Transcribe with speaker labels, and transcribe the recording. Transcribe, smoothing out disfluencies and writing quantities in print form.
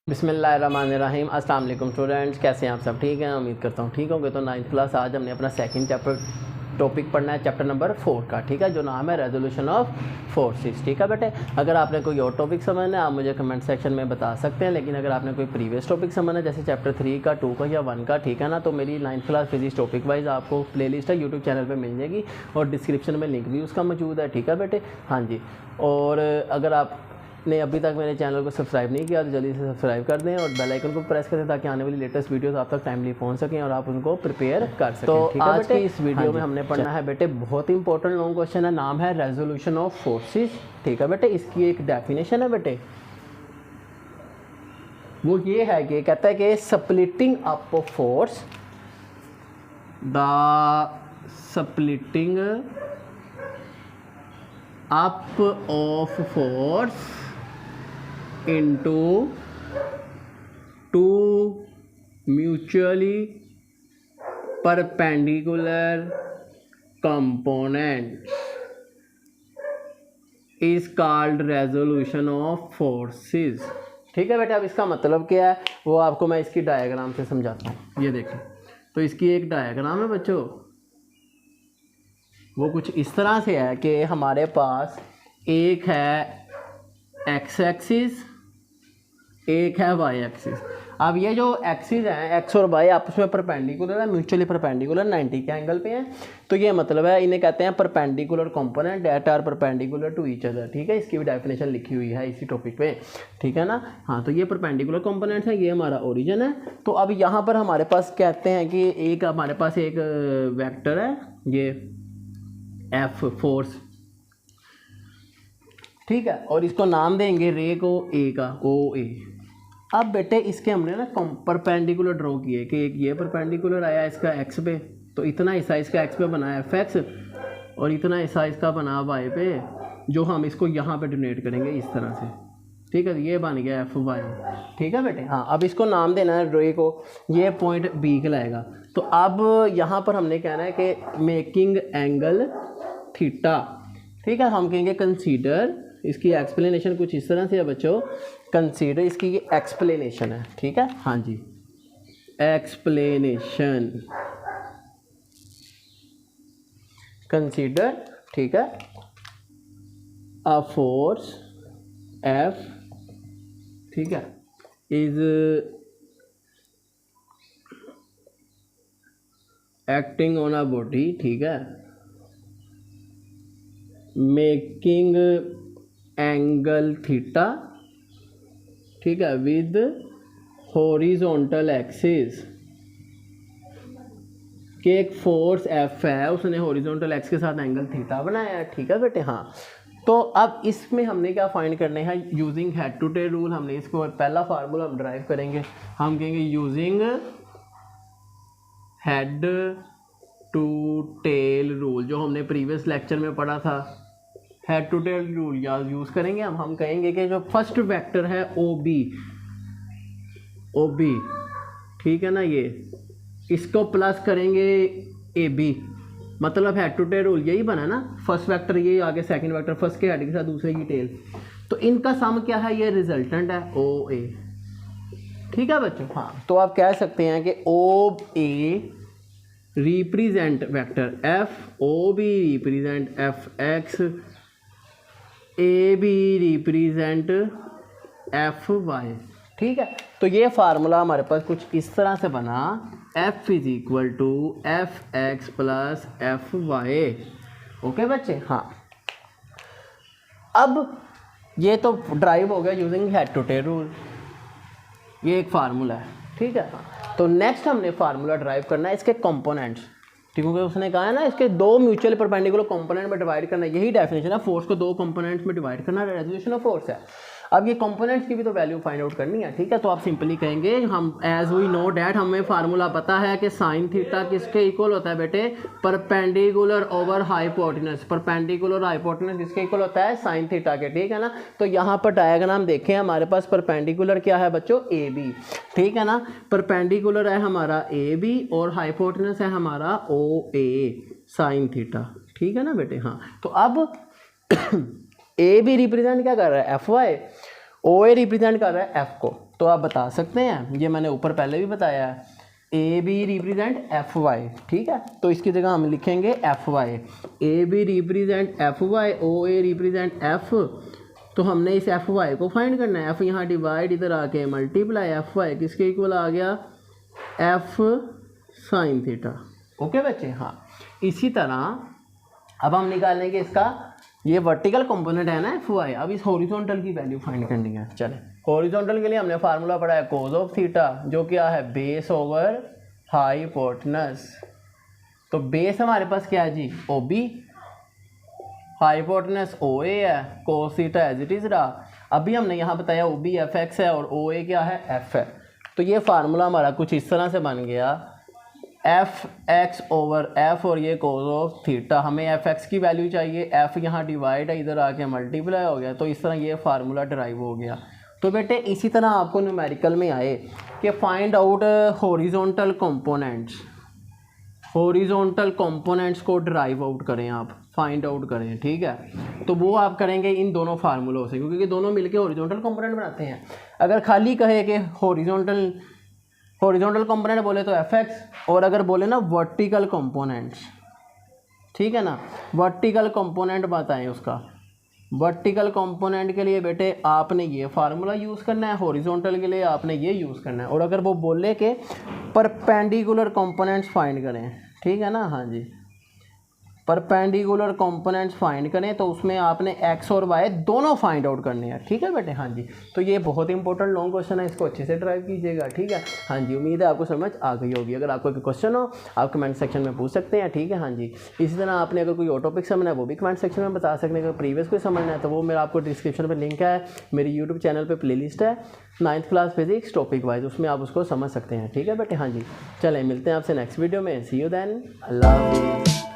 Speaker 1: बिस्मिल्लाहिर्रहमानिर्रहीम। अस्सलाम वालेकुम स्टूडेंट्स, कैसे हैं आप सब? ठीक हैं, उम्मीद करता हूँ ठीक होंगे। तो 9th क्लास आज हमने अपना सेकंड चैप्टर टॉपिक पढ़ना है, चैप्टर नंबर 4 का, ठीक है, जो नाम है रेजोल्यूशन ऑफ फोर्सेस। ठीक है बेटे, अगर आपने कोई और टॉपिक समझना है आप मुझे कमेंट सेक्शन में बता सकते हैं, लेकिन अगर आपने कोई प्रीवियस टॉपिक समझना है जैसे चैप्टर 3 का, 2 का या 1 का, ठीक है ना, तो मेरी 9th class physics topic wise आपको प्लेलिस्ट है यूट्यूब चैनल पर मिल जाएगी और डिस्क्रिप्शन में लिंक भी उसका मौजूद है। ठीक है बेटे, हाँ जी। और अगर आप ने अभी तक मेरे चैनल को सब्सक्राइब नहीं किया तो जल्दी से सब्सक्राइब कर दें और बेल आइकन को प्रेस करें ताकि आने वाली लेटेस्ट वीडियोस आप तक टाइमली पहुंच सकें और आप उनको प्रिपेयर कर सकें। तो ठीक है आज की इस वीडियो में हमने पढ़ना है बेटे बहुत ही इंपॉर्टेंट लॉन्ग क्वेश्चन है, नाम है रेजोल्यूशन ऑफ फोर्सेस। ठीक है बेटे, इसकी एक डेफिनेशन है बेटे, वो ये है कि कहता है कि splitting up of force, the splitting up of force into two mutually perpendicular components is called resolution of forces। ठीक है बेटा, अब इसका मतलब क्या है वो आपको मैं इसकी डायग्राम से समझाता हूँ। ये देखें, तो इसकी एक डायग्राम है बच्चों, वो कुछ इस तरह से है कि हमारे पास एक है एक्स एक्सिस, एक है वाई एक्सिस। अब ये जो एक्सिस हैं एक्स और वाई आपस में परपेंडिकुलर है, म्यूचुअली परपेंडिकुलर 90 के एंगल पे हैं। तो ये मतलब है, इन्हें कहते हैं perpendicular component that are perpendicular to each other. ठीक है, इसकी भी डेफिनेशन लिखी हुई है इसी टॉपिक पे। ठीक है ना, हाँ। तो ये परपेंडिकुलर कंपोनेंट्स हैं, ये हमारा ओरिजिन है। तो अब यहाँ पर हमारे पास कहते हैं कि एक हमारे पास एक वेक्टर है ये एफ फोर्स, ठीक है, और इसको नाम देंगे रे को ए का, ओ ए। अब बेटे इसके हमने ना परपेंडिकुलर ड्रॉ किए कि एक ये परपेंडिकुलर आया इसका एक्स पे, तो इतना हिस्सा इसका एक्स पे बना एफ एक्स और इतना हिस्सा इसका बना वाई पे, जो हम इसको यहाँ पे डोनेट करेंगे इस तरह से। ठीक है, ये बन गया एफ वाई। ठीक है बेटे, हाँ। अब इसको नाम देना है रे को, ये पॉइंट बी कहलाएगा। तो अब यहाँ पर हमने कहना है कि मेकिंग एंगल थीटा। ठीक है, हम कहेंगे कंसीडर, इसकी एक्सप्लेनेशन कुछ इस तरह से है बच्चों, कंसीडर इसकी ये एक्सप्लेनेशन है। ठीक है, हाँ जी, एक्सप्लेनेशन कंसीडर। ठीक है, अ फोर्स एफ, ठीक है, is acting on a body, ठीक है, मेकिंग एंगल थीटा, ठीक है, विद हॉरिजॉन्टल एक्सिस, कि एक फोर्स एफ है, उसने हॉरिजॉन्टल एक्स के साथ एंगल थीटा बनाया है। ठीक है बेटे, हाँ। तो अब इसमें हमने क्या फाइंड करने हैं, using head to tail rule. हमने इसको पहला फार्मूला हम ड्राइव करेंगे, हम कहेंगे using head to tail rule, जो हमने प्रीवियस लेक्चर में पढ़ा था। हेड टू टेल रूल या यूज़ करेंगे हम कहेंगे कि जो फर्स्ट वेक्टर है ओ बी, ठीक है ना, ये इसको प्लस करेंगे ए बी, मतलब हेड टू टेल रूल यही बना ना, फर्स्ट वेक्टर ये आगे सेकंड वेक्टर, फर्स्ट के हेड के साथ दूसरे की टेल, तो इनका सम क्या है, ये रिजल्टेंट है ओ ए। ठीक है बच्चों, हाँ। तो आप कह सकते हैं कि O A represent vector F, O B represent F X, A B represent F Y. ठीक है, तो ये फार्मूला हमारे पास कुछ इस तरह से बना, F is equal to F X plus F Y. Okay बच्चे, हाँ। अब ये तो ड्राइव हो गया using head to tail rule, ये एक फार्मूला है। ठीक है, तो नेक्स्ट हमने फार्मूला ड्राइव करना है इसके कंपोनेंट्स, ठीक है, उसने कहा है ना इसके दो म्यूचुअली परपेंडिकुलर कंपोनेंट में डिवाइड करना, यही डेफिनेशन है, फोर्स को दो कंपोनेंट्स में डिवाइड करना रेजोल्यूशन ऑफ फोर्स है। अब ये कंपोनेंट्स की भी तो वैल्यू फाइंड आउट करनी है। ठीक है, तो आप सिंपली कहेंगे, हम एज वी नो डैट, हमें फार्मूला पता है कि साइन थीटा किसके इक्वल होता है बेटे, perpendicular over hypotenuse. Perpendicular hypotenuse किसके इक्वल होता है, साइन थीटा के। ठीक है ना, तो यहाँ पर डायग्राम देखें, हमारे पास परपेंडिकुलर क्या है बच्चों, ए बी। ठीक है ना, परपेंडिकुलर है हमारा ए बी और हाइपोटेनस है हमारा ओ ए साइन थीटा। ठीक है ना बेटे, हाँ। तो अब ए भी रिप्रेजेंट क्या कर रहा है, F Y, O A represent कर रहा है एफ को। तो आप बता सकते हैं, ये मैंने ऊपर पहले भी बताया है, A B represent F Y, ठीक है। तो इसकी जगह हम लिखेंगे F Y, A B represent F Y, O A represent F. तो हमने इस एफ वाई को फाइंड करना है, एफ यहाँ डिवाइड, इधर आके मल्टीप्लाई, एफ वाई किसके इक्वल आ गया, एफ साइन थीटा। ओके बच्चे, हाँ। इसी तरह अब हम निकालेंगे इसका, ये वर्टिकल कंपोनेंट है ना एफ वाई, अब इस हॉरिजॉन्टल की वैल्यू फाइंड करनी है। चले, हॉरिजॉन्टल के लिए हमने फार्मूला पढ़ा है कोस ऑफ थीटा, जो क्या है बेस ओवर हाइपोटेनस। तो बेस हमारे पास क्या है जी, O B, hypotenuse O A है, cos theta as it is रहा। अभी हमने यहाँ बताया ओ बी एफ एक्स है और ओ ए क्या है, एफ है। तो ये फार्मूला हमारा कुछ इस तरह से बन गया, एफ एक्स ओवर एफ और ये कोस ऑफ थीटा। हमें एफ एक्स की वैल्यू चाहिए, एफ यहाँ डिवाइड है, इधर आके मल्टीप्लाई हो गया, तो इस तरह ये फार्मूला ड्राइव हो गया। तो बेटे इसी तरह आपको न्यूमेरिकल में आए कि find out horizontal components, horizontal components को ड्राइव आउट करें, आप फाइंड आउट करें, ठीक है। तो वो आप करेंगे इन दोनों फार्मूलों से, क्योंकि दोनों मिलके हॉरिजॉन्टल कंपोनेंट बनाते हैं। अगर खाली कहे कि हॉरिजॉन्टल कंपोनेंट बोले तो एफ एक्स, और अगर बोले ना वर्टिकल कंपोनेंट्स, ठीक है ना, वर्टिकल कंपोनेंट बताएं उसका। वर्टिकल कंपोनेंट के लिए बेटे आपने ये फार्मूला यूज़ करना है, हॉरिजॉन्टल के लिए आपने ये यूज़ करना है। और अगर वो बोले कि परपेंडिकुलर कंपोनेंट्स फाइंड करें, ठीक है ना, हाँ जी, परपेंडिकुलर कंपोनेंट्स फाइंड करें, तो उसमें आपने एक्स और वाई दोनों फाइंड आउट करने हैं, ठीक है बेटे, हाँ जी। तो ये बहुत इंपॉर्टेंट लॉन्ग क्वेश्चन है, इसको अच्छे से ड्राइव कीजिएगा, ठीक है, हाँ जी। उम्मीद है आपको समझ आ गई होगी। अगर आपको कोई क्वेश्चन हो आप कमेंट सेक्शन में पूछ सकते हैं, ठीक है, हाँ जी। इसी तरह आपने अगर कोई और टॉपिक समझना है वो भी कमेंट सेक्शन में बता सकते हैं। अगर प्रीवियस कोई समझना है तो वो मेरा आपको डिस्क्रिप्शन पर लिंक है, मेरी यूट्यूब चैनल पर प्ले लिस्ट है 9th class physics topic wise, उसमें आप उसको समझ सकते हैं, ठीक है बेटे, हाँ जी। चलें मिलते हैं आपसे नेक्स्ट वीडियो में, सी यू देन, अल्लाह हाफिज़।